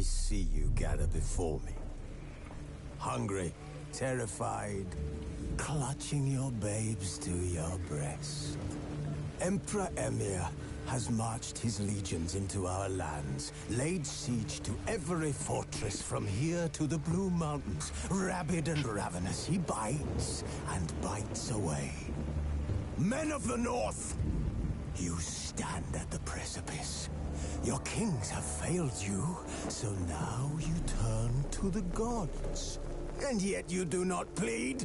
I see you gather before me. Hungry, terrified, clutching your babes to your breast. Emperor Emir has marched his legions into our lands, laid siege to every fortress from here to the Blue Mountains. Rabid and ravenous, he bites and bites away. Men of the North, you stand at the precipice. Your kings have failed you, so now you turn to the gods. And yet you do not plead.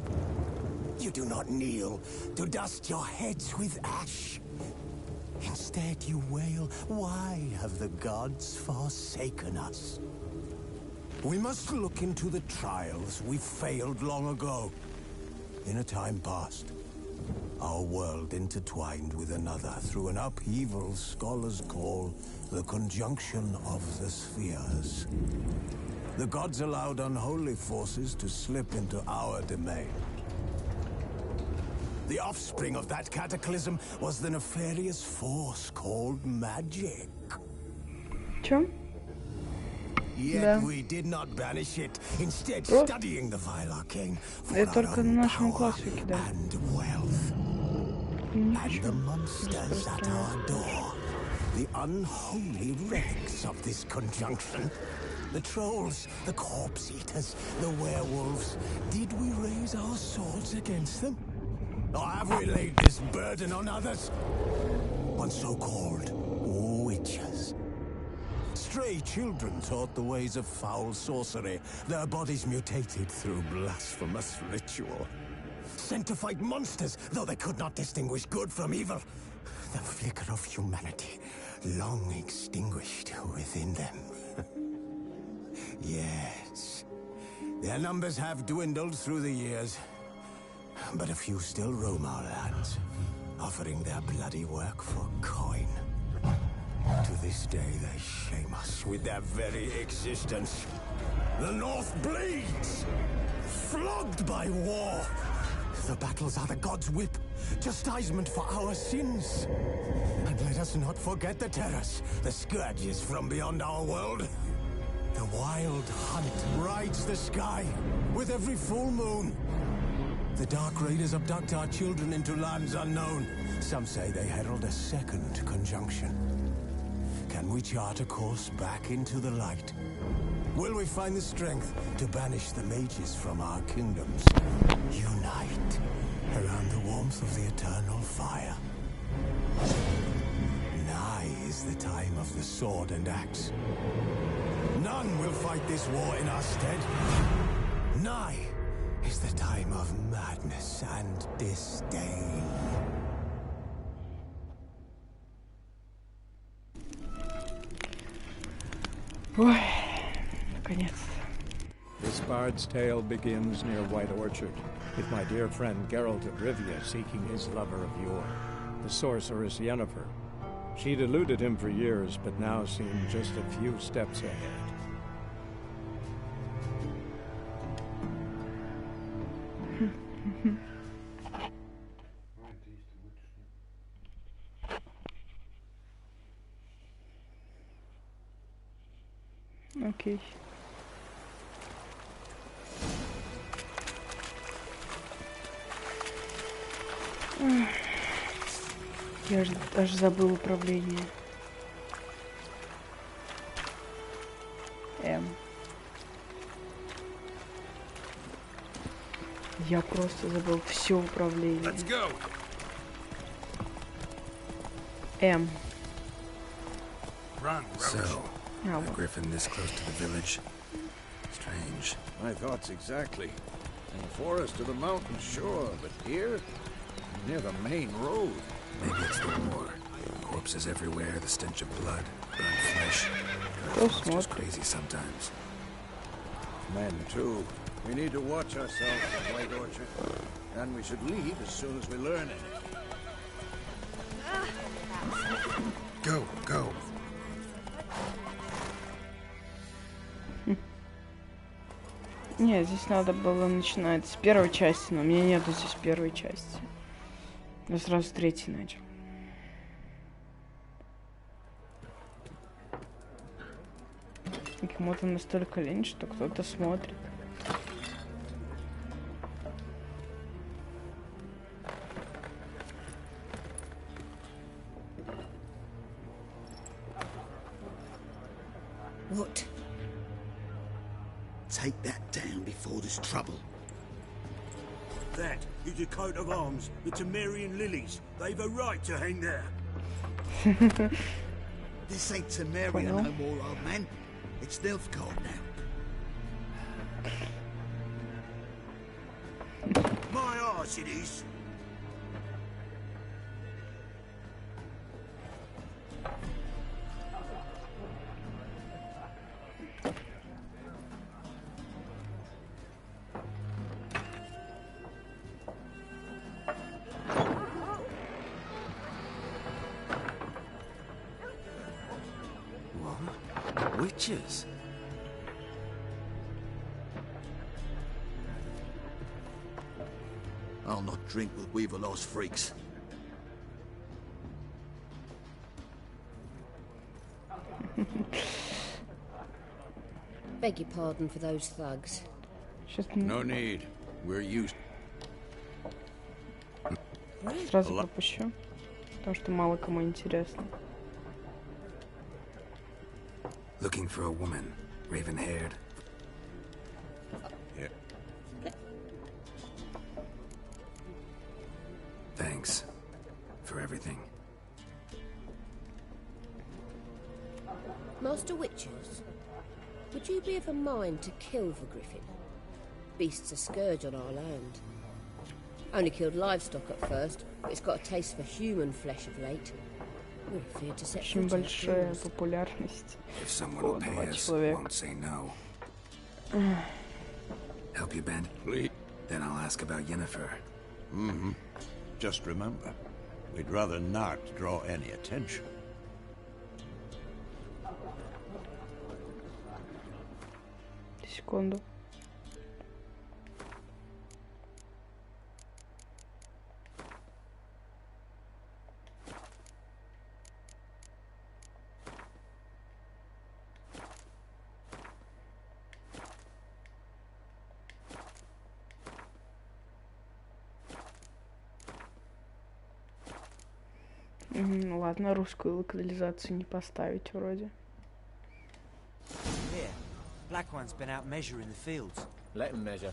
You do not kneel to dust your heads with ash. Instead you wail, why have the gods forsaken us? We must look into the trials we failed long ago. In a time past, our world intertwined with another through an upheaval scholars call the conjunction of the spheres. The gods allowed unholy forces to slip into our domain. The offspring of that cataclysm was the nefarious force called magic. Чем? Yet we did not banish it, instead studying the vile arcane for our own power and wealth. And the monsters at our door, the unholy relics of this conjunction. The trolls, the corpse eaters, the werewolves. Did we raise our swords against them? Or have we laid this burden on others? On so-called witches. Stray children taught the ways of foul sorcery, their bodies mutated through blasphemous ritual. Sent to fight monsters, though they could not distinguish good from evil. The flicker of humanity, long extinguished within them. Yes, their numbers have dwindled through the years. But a few still roam our lands, offering their bloody work for coin. To this day, they shame us with their very existence. The North bleeds, flogged by war. The battles are the gods' whip, chastisement for our sins. And let us not forget the terrors, the scourges from beyond our world. The wild hunt rides the sky with every full moon. The Dark Raiders abduct our children into lands unknown. Some say they herald a second conjunction. Can we chart a course back into the light? Will we find the strength to banish the mages from our kingdoms? Unite around the warmth of the eternal fire. Nigh is the time of the sword and axe. None will fight this war in our stead. Nigh is the time of madness and disdain. Ой, наконец. This bard's tale begins near White Orchard, with my dear friend Geralt of Rivia seeking his lover of yore, the sorceress Yennefer. She'd eluded him for years, but now seemed just a few steps ahead. Окей. Я аж забыл управление. Я просто забыл все управление. So, a griffin this close to the village. Strange. My thoughts exactly. In the forest or the mountains, sure, but here, near the main road. Maybe it's the war. Corpses everywhere, the stench of blood, burnt flesh. It's just crazy sometimes. Men, too. We need to watch ourselves in White Orchard. And we should leave as soon as we learn it. Go, go. Не, здесь надо было начинать с первой части, но у меня нету здесь первой части. Я сразу с третьей начал. кому-то настолько лень, что кто-то смотрит. What? Take that down before there's trouble. That is a coat of arms. The Temerian lilies. They've a right to hang there. This ain't Temeria no more, old man. It's Nilfgaard now. My arse it is. Witches? I'll not drink with Weaverlaw's freaks. Beg your pardon for those thugs. No need. We're used. Сразу пропущу, потому что мало кому интересно. Looking for a woman, raven-haired. Yeah. Thanks for everything. Master Witches, would you be of a mind to kill the griffin? Beast's a scourge on our land. Only killed livestock at first, but it's got a taste for human flesh of late. Очень большая популярность. If someone will pay us, won't say no. Help you, Ben? Please. Then I'll ask about Yennefer. Mm-hmm. Just remember, we'd rather not draw any attention. Секунду. Ладно, русскую локализацию не поставить вроде. Here, Black One's been out measuring the fields. Let them measure.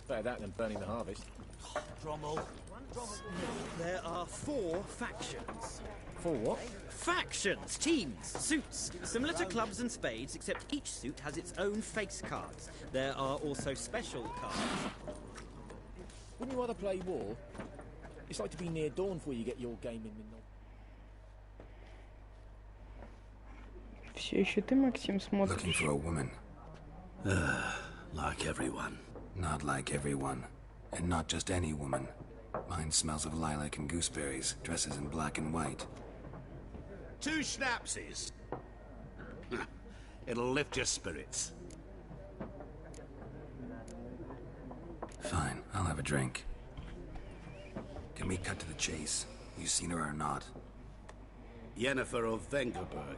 Better that than burning the harvest. Drommel. There are 4 factions. 4 what? Factions, teams, suits, similar to clubs and spades, except each suit has its own face cards. There are also special cards. Wouldn't you rather play war? It's like to be near dawn before you get your game in midnight. Все еще ты, Максим, смотришь? Looking for a woman. Like everyone. Not like everyone. And not just any woman. Mine smells of lilac and gooseberries, dresses in black and white. 2 schnapsies. It'll lift your spirits. Fine, I'll have a drink. Can we cut to the chase? You seen her or not? Yennefer of Vengerberg.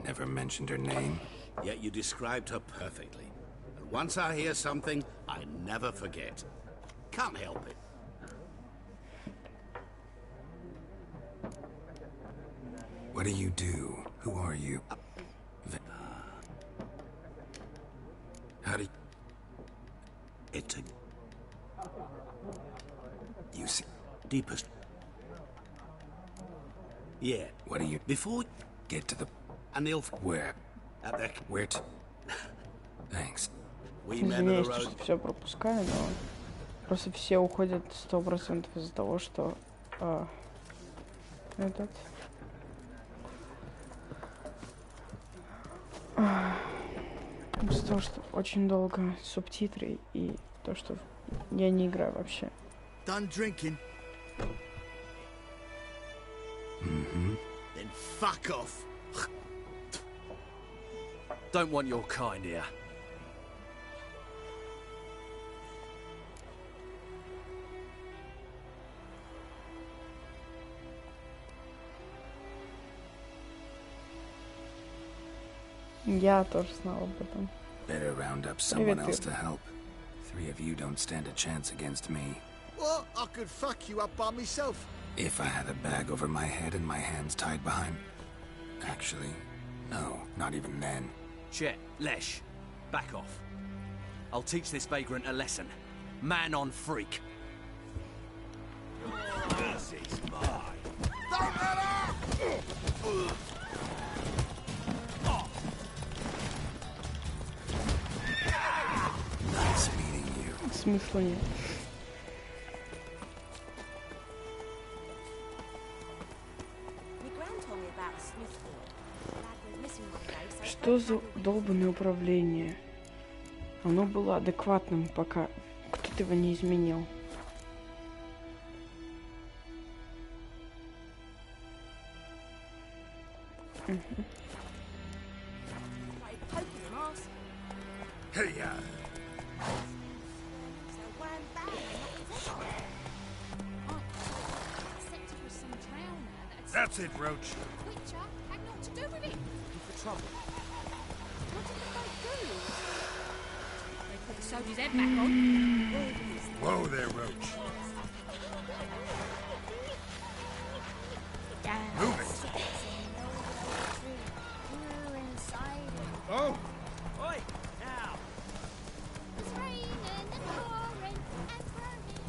Never mentioned her name. Yet you described her perfectly. And once I hear something, I never forget. Can't help it. What do you do? Who are you? How do you... It's a You see... deepest. Yeah. What do you... Before Get to the... an elf Where? at the Where to... Thanks. we men Извиняюсь, of the road. что все пропускаю, но просто все уходят 100% из-за того, что этот из-за того, что очень долго субтитры и то, что я не играю вообще. Done drinking? Mm-hmm. Then fuck off. Don't want your kind here. Я тоже знал об этом. Better round up someone else to help. 3 of you don't stand a chance against me. What? I could fuck you up by myself. If I had a bag over my head and my hands tied behind... Actually, no, not even then. Chet, Lesh, back off. I'll teach this vagrant a lesson. Man on freak. This is mine. Don't let her! Nice meeting you. Смысла нет. Что за долбанное управление? Оно было адекватным, пока кто-то его не изменил. Hey-ya! That's it, Roach. Witcher had naught to do with it. For trouble. What did they do? They put the soldier's head back on. Whoa there, Roach. Move it. Oh! Oi! Now! It's raining and pouring and burning.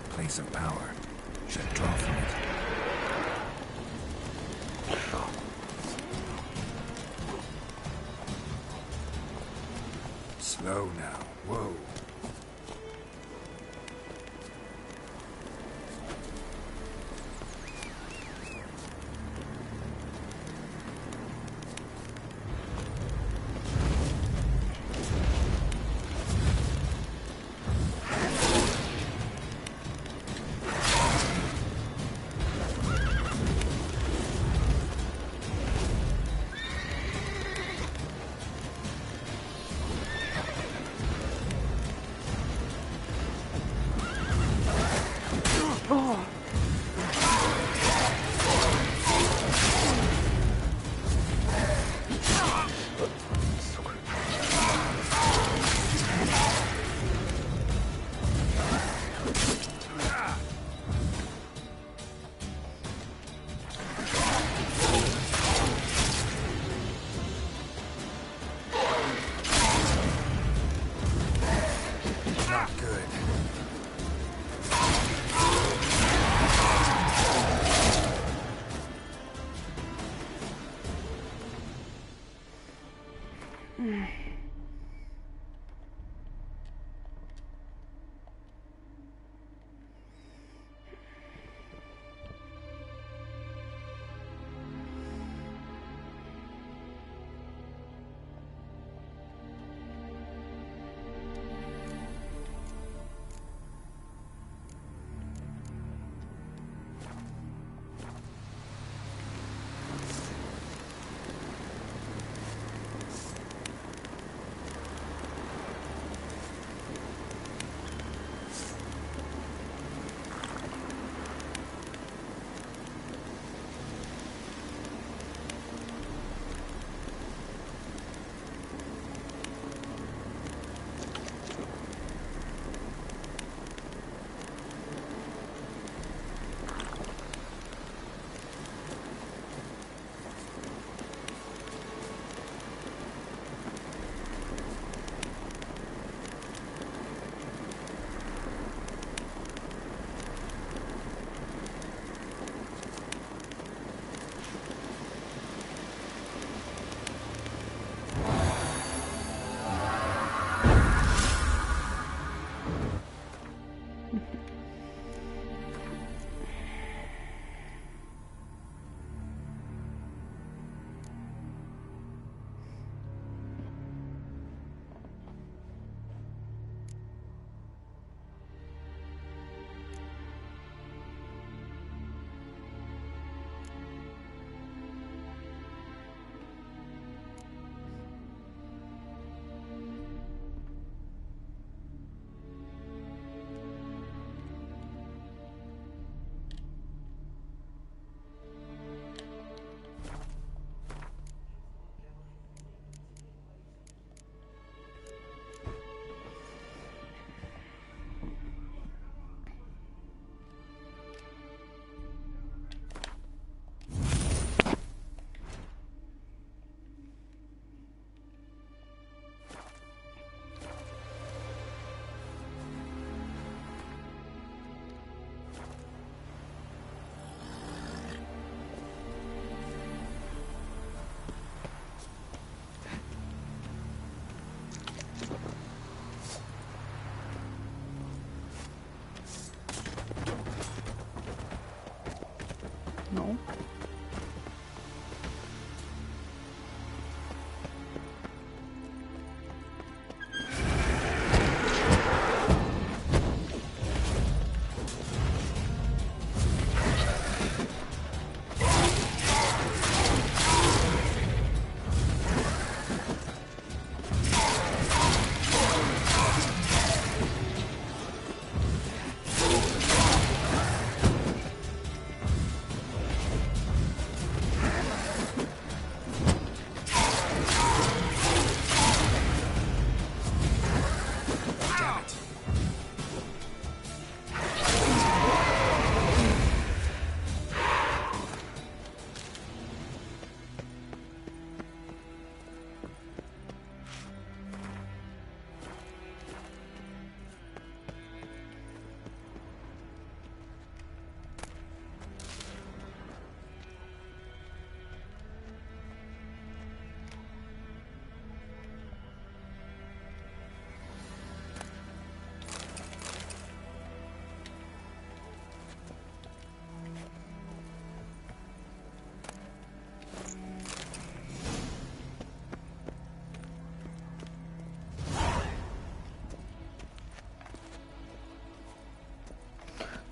Place of power. Should draw from it. Slow now. Whoa.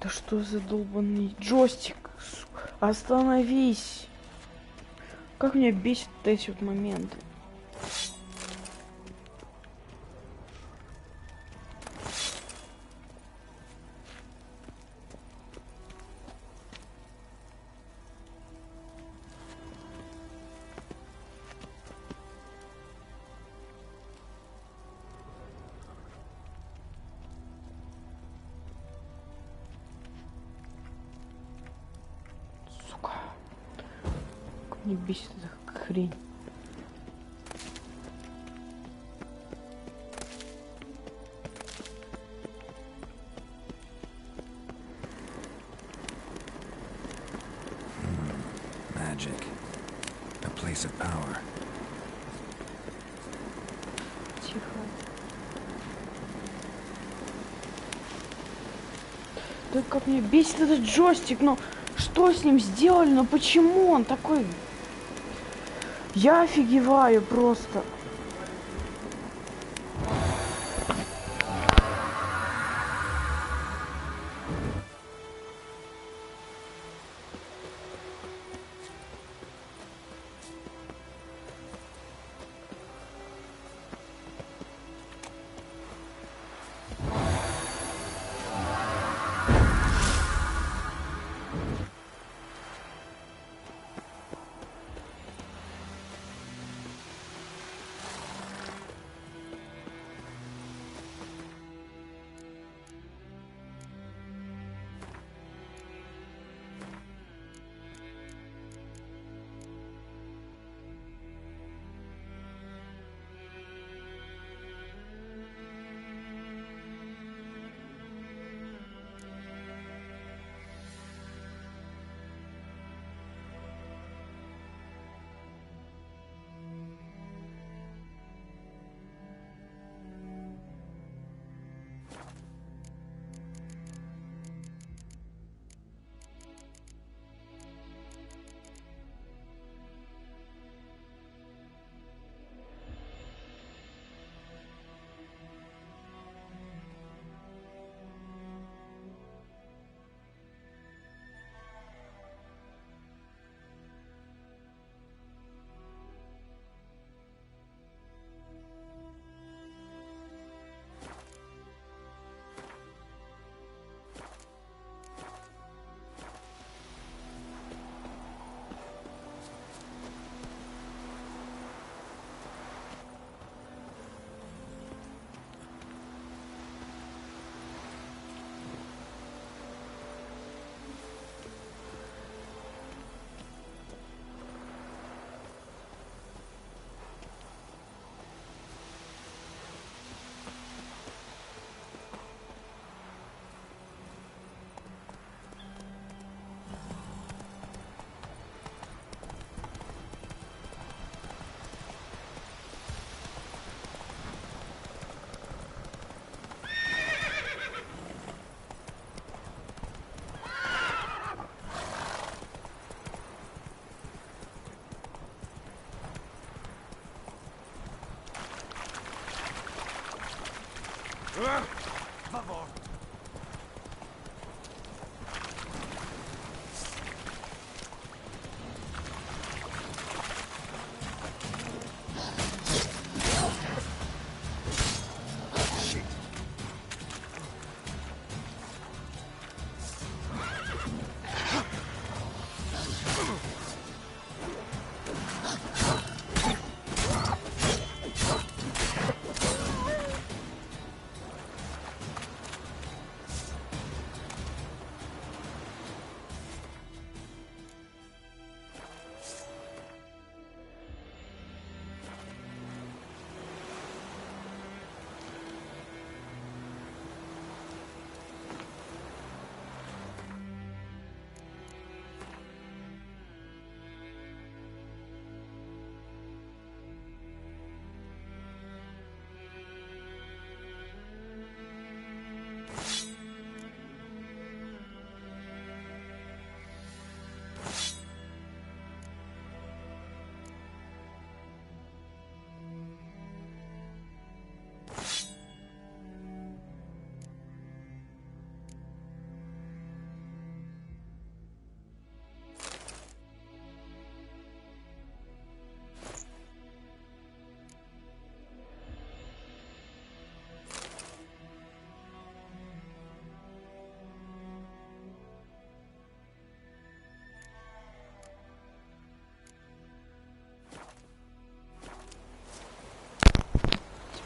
Да что за долбанный джойстик? Остановись! Как меня бесит эти вот моменты. Не бесит эта хрень. Magic. A place of power. Тихо. Да как мне бесит этот джойстик, но что с ним сделали, но почему он такой... Я офигеваю просто.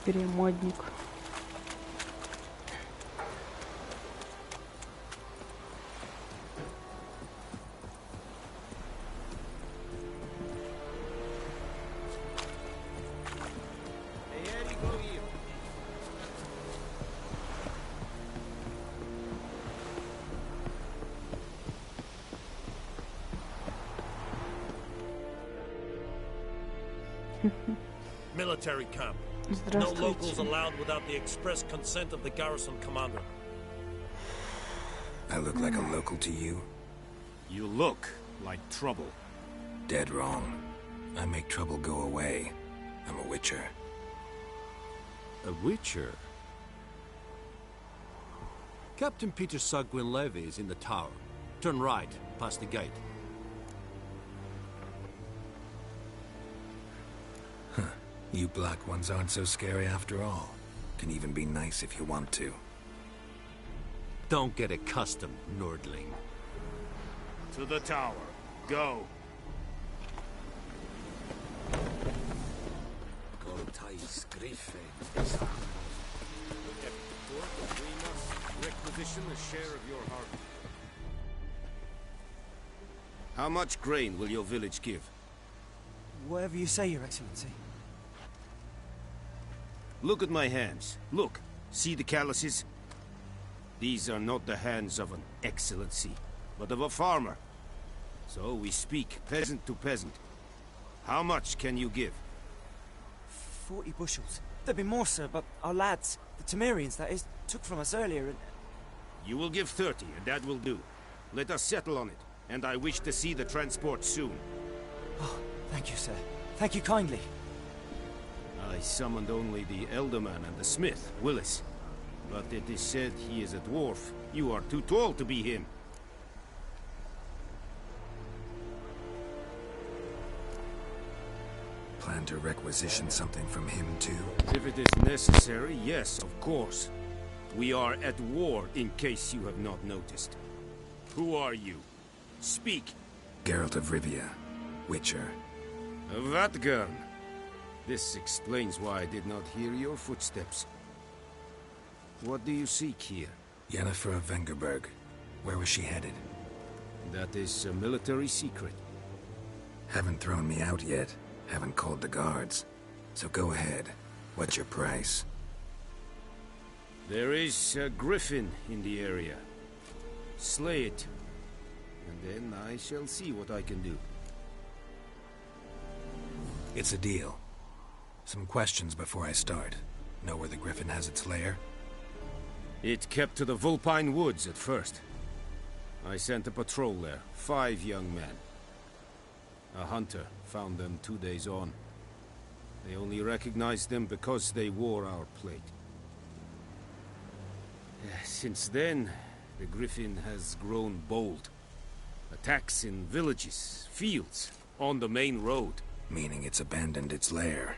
игре модник. Military camp. No locals allowed without the express consent of the garrison commander. I look like a local to you? You look like trouble. Dead wrong. I make trouble go away. I'm a witcher. A witcher? Captain Peter Sagwin Levy is in the tower. Turn right, past the gate. You black ones aren't so scary after all. Can even be nice if you want to. Don't get accustomed, Nordling. To the tower. Go. Requisition a share of your harvest. How much grain will your village give? Whatever you say, Your Excellency. Look at my hands. Look. See the calluses? These are not the hands of an excellency, but of a farmer. So we speak peasant to peasant. How much can you give? 40 bushels. There'd be more, sir, but our lads, the Temerians, that is, took from us earlier and... You will give 30, and that will do. Let us settle on it, and I wish to see the transport soon. Oh, thank you, sir. Thank you kindly. I summoned only the Elderman and the smith, Willis. But it is said he is a dwarf. You are too tall to be him. Plan to requisition something from him too? If it is necessary, yes, of course. We are at war, in case you have not noticed. Who are you? Speak. Geralt of Rivia, Witcher. Vatgern. This explains why I did not hear your footsteps. What do you seek here? Yennefer of Vengerberg. Where was she headed? That is a military secret. Haven't thrown me out yet. Haven't called the guards. So go ahead. What's your price? There is a griffin in the area. Slay it. And then I shall see what I can do. It's a deal. Some questions before I start. Know where the griffin has its lair? It kept to the Vulpine Woods at first. I sent a patrol there, 5 young men. A hunter found them 2 days on. They only recognized them because they wore our plate. Since then, the griffin has grown bold. Attacks in villages, fields, on the main road. Meaning it's abandoned its lair.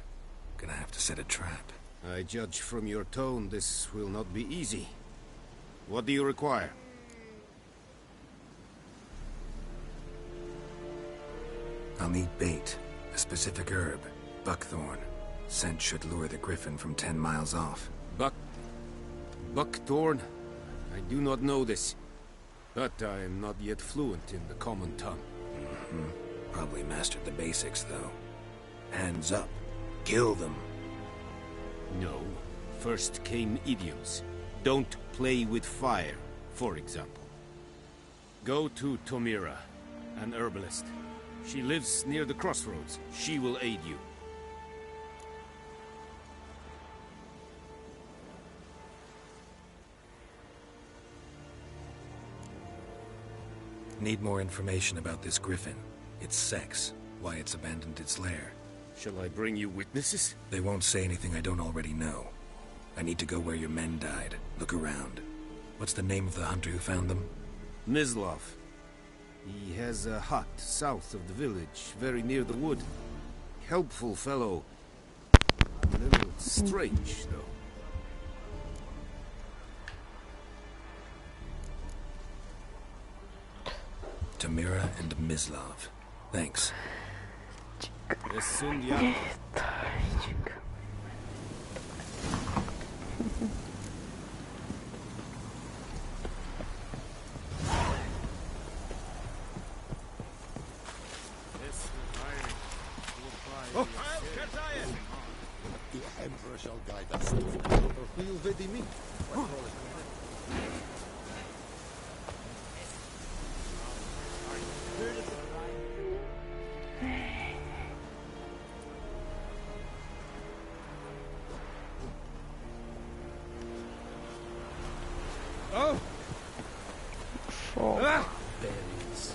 Gonna have to set a trap. I judge from your tone this will not be easy. What do you require? I'll need bait. A specific herb. Buckthorn. Scent should lure the griffin from 10 miles off. Buckthorn? I do not know this. But I am not yet fluent in the common tongue. Probably mastered the basics, though. Hands up. Kill them. No. First came idioms. Don't play with fire, for example. Go to Tomira, an herbalist. She lives near the crossroads. She will aid you. Need more information about this griffin. Its sex, why it's abandoned its lair. Shall I bring you witnesses? They won't say anything I don't already know. I need to go where your men died. Look around. What's the name of the hunter who found them? Mislav. He has a hut south of the village, very near the wood. Helpful fellow. A little strange, though. Tomira and Mislav. Thanks. Emperor shall guide us. We'll vedi me. Oh! Шо? Berries.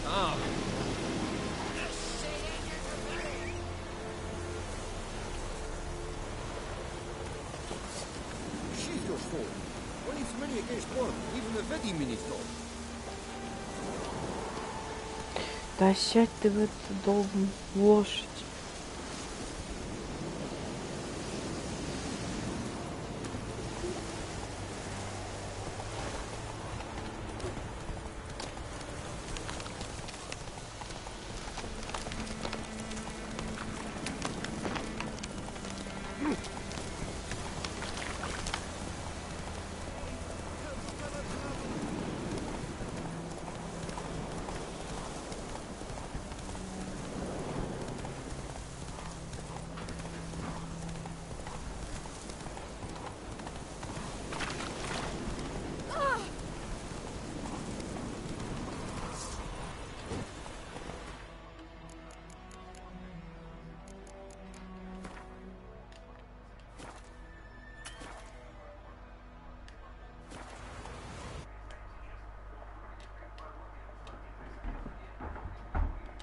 Ah! She's your foe. Only it's many against one. Even the Vedi minis don't. Да сядь ты в эту долбанную лошадь.